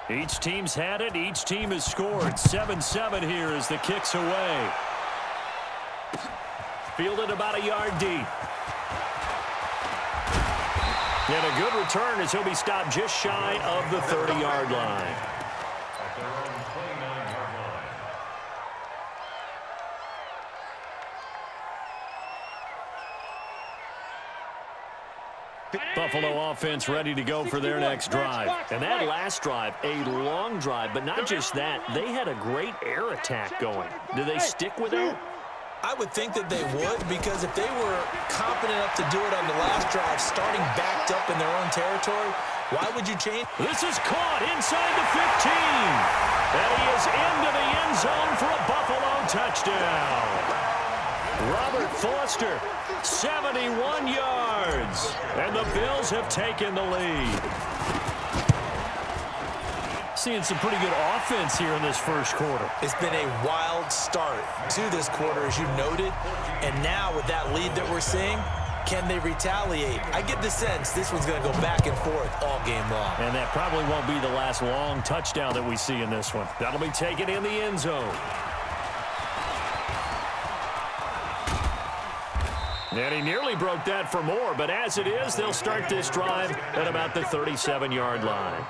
Each team's had it. Each team has scored. 7-7 here as the kick's away. Fielded about a yard deep. And a good return as he'll be stopped just shy of the 30-yard line. Buffalo offense ready to go for their next drive. And that last drive, a long drive, but not just that. They had a great air attack going. Do they stick with that? I would think that they would, because if they were confident enough to do it on the last drive, starting backed up in their own territory, why would you change? This is caught inside the 15. And he is into the end zone for a Buffalo touchdown. Robert Foster, 71 yards. And the Bills have taken the lead. Seeing some pretty good offense here in this first quarter. It's been a wild start to this quarter, as you noted. And now with that lead that we're seeing, can they retaliate? I get the sense this one's going to go back and forth all game long. And that probably won't be the last long touchdown that we see in this one. That'll be taken in the end zone. And he nearly broke that for more, but as it is, they'll start this drive at about the 37-yard line.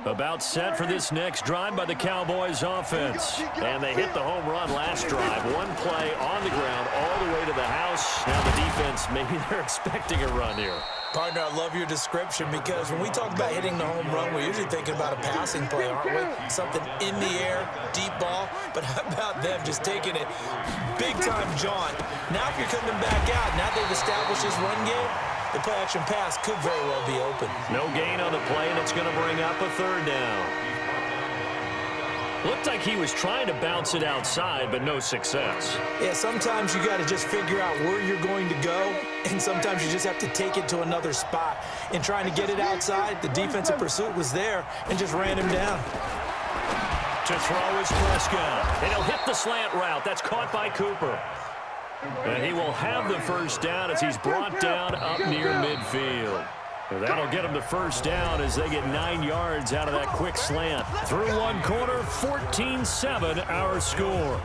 About set for this next drive by the Cowboys offense. And they hit the home run last drive. One play on the ground all the way to the house. Now the defense, maybe they're expecting a run here. Partner, I love your description, because when we talk about hitting the home run, we're usually thinking about a passing play, aren't we? Something in the air, deep ball. But how about them just taking it big-time jaunt? Now if you're coming back out, now they've established this run game, the play-action pass could very well be open. No gain on the play, and it's going to bring up a third down. Looked like he was trying to bounce it outside, but no success. Yeah, sometimes you got to just figure out where you're going to go, and sometimes you just have to take it to another spot. In trying to get it outside, the defensive pursuit was there and just ran him down. To throw is Prescott, and he'll hit the slant route. That's caught by Cooper. And he will have the first down as he's brought down up near midfield. And that'll get him the first down as they get 9 yards out of that quick slant. Through one quarter, 14-7 our score.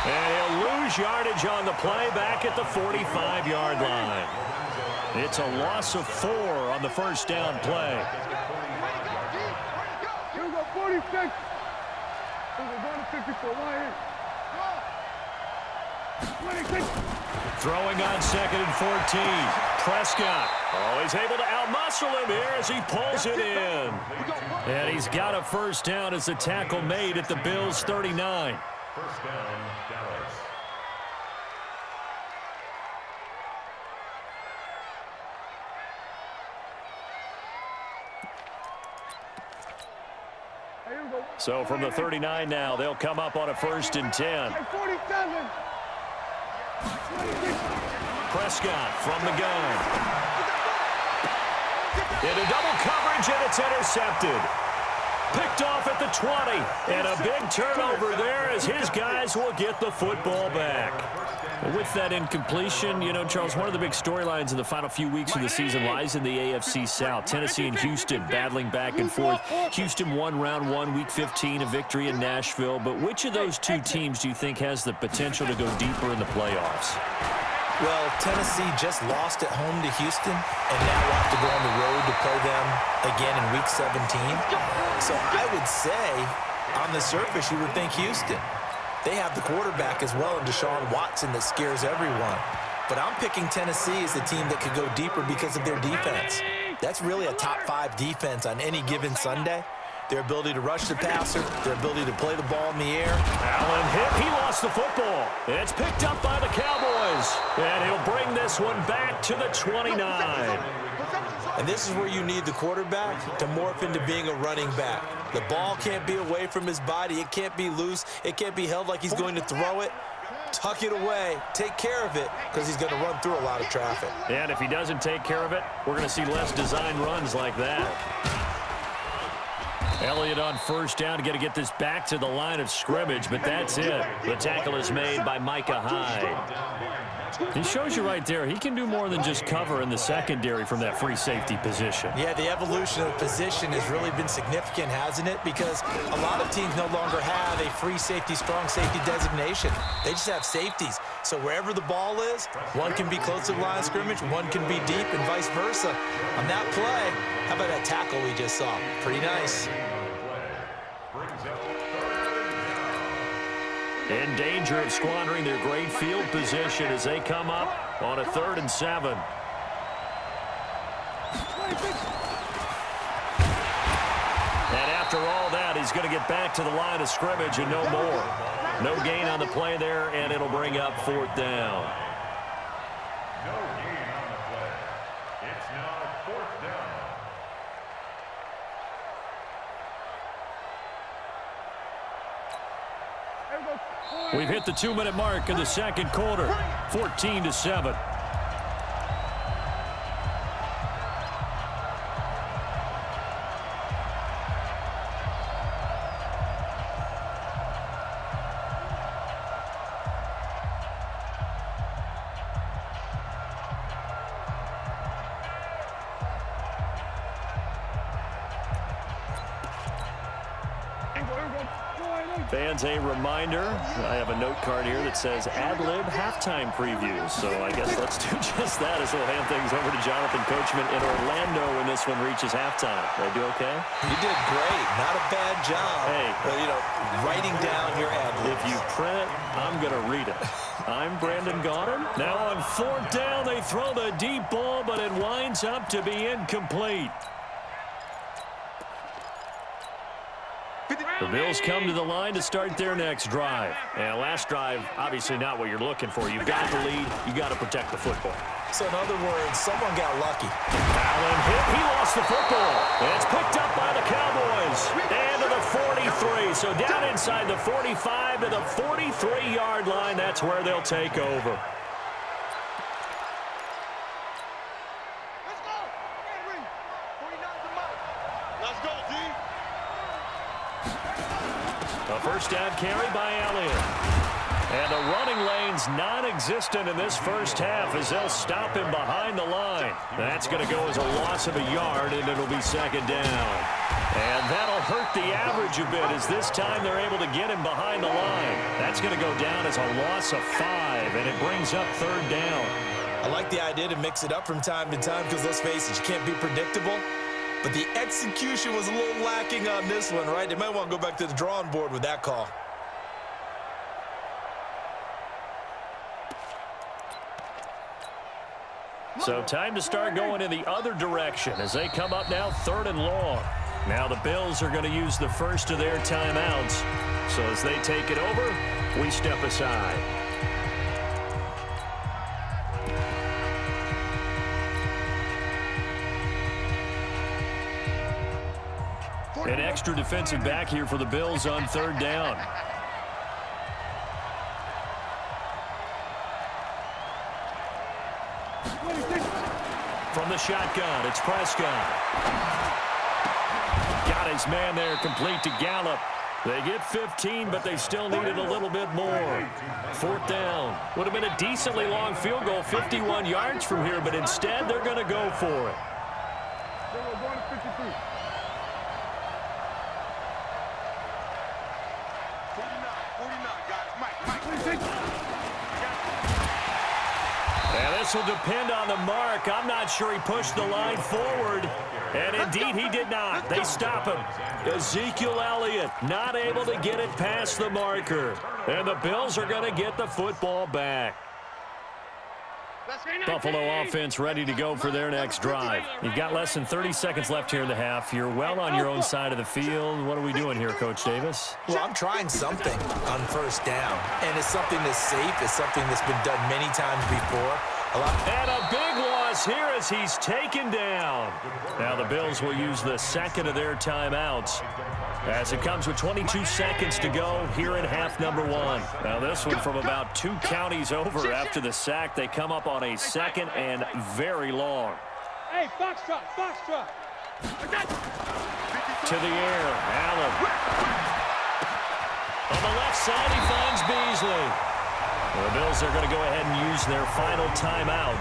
And he'll lose yardage on the play back at the 45-yard line. It's a loss of 4 on the first down play. Here we go, 46. We're going to 54. Right here. 26. Throwing on second and 14. Prescott. Oh, he's able to outmuscle him here as he pulls it in. And he's got a first down as the tackle made at the Bills' 39. First down, Dallas. So from the 39 now, they'll come up on a 1st and 10. 47. Prescott from the gun. Into double coverage, and it's intercepted. Picked off at the 20. And a big turnover there as his guys will get the football back. With that incompletion, you know, Charles, one of the big storylines in the final few weeks of the season lies in the AFC South. Tennessee and Houston battling back and forth. Houston won round 1, week 15, a victory in Nashville. But which of those two teams do you think has the potential to go deeper in the playoffs? Well, Tennessee just lost at home to Houston, and now we'll have to go on the road to play them again in week 17. So I would say, on the surface, you would think Houston. They have the quarterback as well in Deshaun Watson that scares everyone. But I'm picking Tennessee as the team that could go deeper because of their defense. That's really a top 5 defense on any given Sunday. Their ability to rush the passer, their ability to play the ball in the air. Allen hit. He lost the football. It's picked up by the Cowboys. And he'll bring this one back to the 29. And this is where you need the quarterback to morph into being a running back. The ball can't be away from his body. It can't be loose. It can't be held like he's going to throw it. tuck it away, take care of it, because he's going to run through a lot of traffic. And if he doesn't take care of it, we're going to see less design runs like that. Elliott on first down, got to get this back to the line of scrimmage, but that's it. The tackle is made by Micah Hyde. He shows you right there, he can do more than just cover in the secondary from that free safety position. Yeah, the evolution of the position has really been significant, hasn't it? Because a lot of teams no longer have a free safety, strong safety designation. They just have safeties. So wherever the ball is, one can be close to the line of scrimmage, one can be deep, and vice versa. On that play, how about that tackle we just saw? Pretty nice. In danger of squandering their great field position as they come up on a 3rd and 7. And after all that, he's going to get back to the line of scrimmage and no more. No gain on the play there, and it'll bring up 4th down. No gain on the play. It's now 4th down. We've hit the 2-minute mark in the second quarter, 14-7. Fans, a reminder, I have a note card here that says ad-lib halftime preview. So I guess let's do just that as we'll hand things over to Jonathan Coachman in Orlando when this one reaches halftime. Did I do okay? You did great. Not a bad job. Hey. Well, you know, writing down your ad-libs. If you print it, I'm going to read it. I'm Brandon Gaudin. Now on 4th down, they throw the deep ball, but it winds up to be incomplete. The Bills come to the line to start their next drive. And last drive, obviously not what you're looking for. You've got the lead. You got to protect the football. So in other words, someone got lucky. Allen hit. He lost the football. And it's picked up by the Cowboys. And to the 43. So down inside the 45 to the 43-yard line. That's where they'll take over. A first down carry by Elliott. And the running lane's non-existent in this first half as they'll stop him behind the line. That's going to go as a loss of a yard, and it'll be 2nd down. And that'll hurt the average a bit as this time they're able to get him behind the line. That's going to go down as a loss of 5, and it brings up 3rd down. I like the idea to mix it up from time to time because, let's face it, you can't be predictable. But the execution was a little lacking on this one, right? They might want to go back to the drawing board with that call. So time to start going in the other direction as they come up now 3rd and long. Now the Bills are going to use the first of their timeouts. So as they take it over, we step aside. An extra defensive back here for the Bills on 3rd down. From the shotgun, it's Prescott. Got his man there, complete to Gallup. They get 15, but they still needed a little bit more. 4th down. Would have been a decently long field goal, 51 yards from here, but instead they're going to go for it. And this will depend on the mark. I'm not sure he pushed the line forward. And indeed, he did not. They stop him. Ezekiel Elliott not able to get it past the marker. And the Bills are going to get the football back. Buffalo offense ready to go for their next drive. You've got less than 30 seconds left here in the half. You're well on your own side of the field. What are we doing here, Coach Davis? Well, I'm trying something on 1st down. And it's something that's safe. It's something that's been done many times before. And a big one loss here as he's taken down. Now the Bills will use the second of their timeouts as it comes with 22 seconds to go here in half number one. Now this one from about 2 counties over after the sack. They come up on a second and very long. Hey, foxtrot, foxtrot. To the air, Allen. On the left side, he finds Beasley. The Bills are going to go ahead and use their final timeout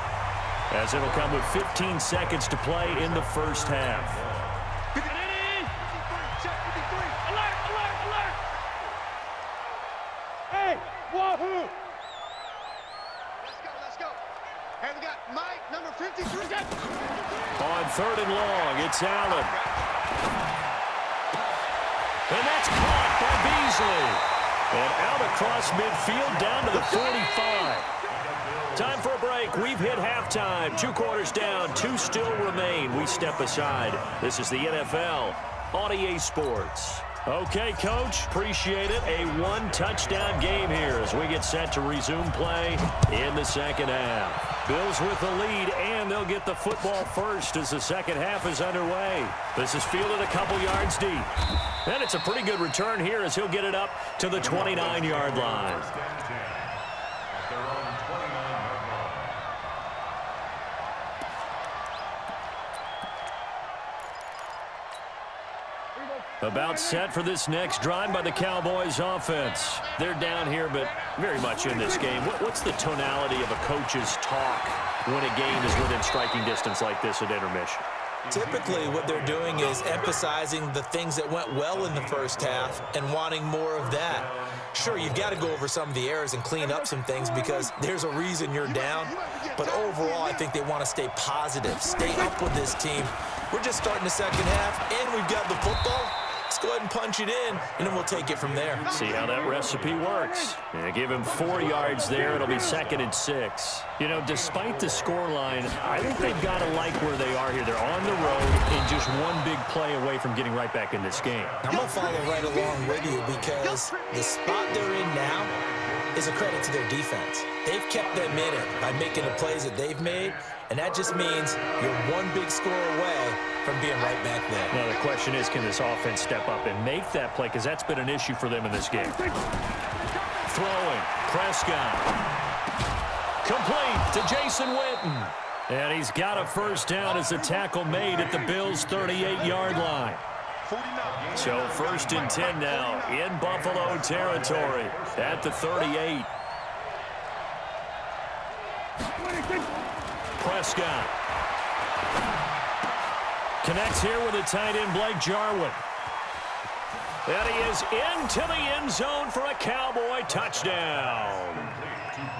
as it'll come with 15 seconds to play in the first half. Hey, wahoo! Let's go. Hey, we got Mike, number 53. On third and long, it's Allen. And that's caught by Beasley. And out across midfield down to the 45. Time for a break. We've hit halftime. 2 quarters down, 2 still remain. We step aside. This is the NFL on EA Sports. Okay, Coach, appreciate it. A 1-touchdown game here as we get set to resume play in the second half. Bills with the lead, and they'll get the football first as the second half is underway. This is fielded a couple yards deep. And it's a pretty good return here as he'll get it up to the 29-yard line. About set for this next drive by the Cowboys offense. They're down here, but very much in this game. What's the tonality of a coach's talk when a game is within striking distance like this at intermission? Typically, what they're doing is emphasizing the things that went well in the first half and wanting more of that. Sure, you've got to go over some of the errors and clean up some things because there's a reason you're down. But overall, I think they want to stay positive, stay up with this team. We're just starting the second half, and we've got the football. Let's go ahead and punch it in, and then we'll take it from there. See how that recipe works. And give him 4 yards there. It'll be 2nd and 6. You know, despite the scoreline, I think they've got to like where they are here. They're on the road and just one big play away from getting right back in this game. I'm going to follow right along with you because the spot they're in now is a credit to their defense. They've kept them in it by making the plays that they've made, and that just means you're one big score away from being right back there. Now, the question is, can this offense step up and make that play? Because that's been an issue for them in this game. Throwing. Prescott. Complete to Jason Witten. And he's got a first down as the tackle made at the Bills' 38-yard line. So 1st and 10 now in Buffalo territory at the 38. Prescott. Connects here with a tight end, Blake Jarwin. And he is into the end zone for a Cowboy touchdown.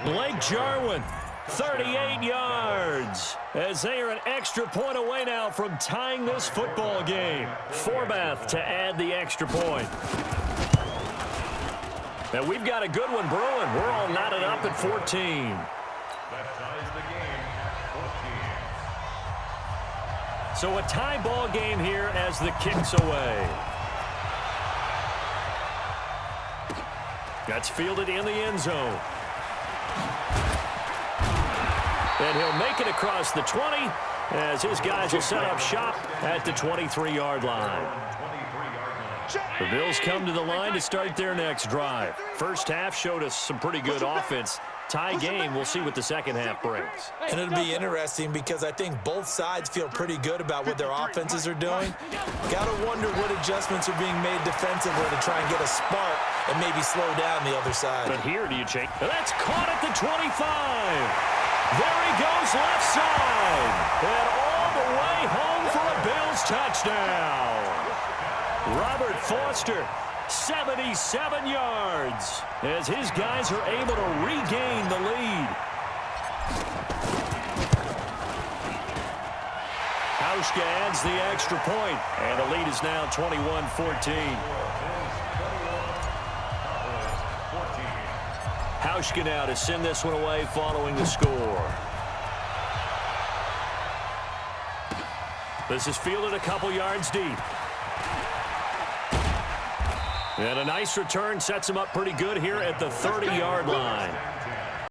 Blake Jarwin, 38 yards, as they are an extra point away now from tying this football game. Forbath to add the extra point. And we've got a good one brewing. We're all knotted up at 14. So a tie ball game here as the kick's away. That's fielded in the end zone. And he'll make it across the 20 as his guys will set up shop at the 23-yard line. The Bills come to the line to start their next drive. First half showed us some pretty good offense. Tie game, we'll see what the second half brings. And it'll be interesting because I think both sides feel pretty good about what their offenses are doing. Got to wonder what adjustments are being made defensively to try and get a spark and maybe slow down the other side. But here, do you change? That's caught at the 25. There he goes left side. And all the way home for a Bills touchdown. Robert Foster, 77 yards, as his guys are able to regain the lead. Hauschka adds the extra point, and the lead is now 21-14. Hauschka now to send this one away following the score. This is fielded a couple yards deep. And a nice return sets him up pretty good here at the 30-yard line.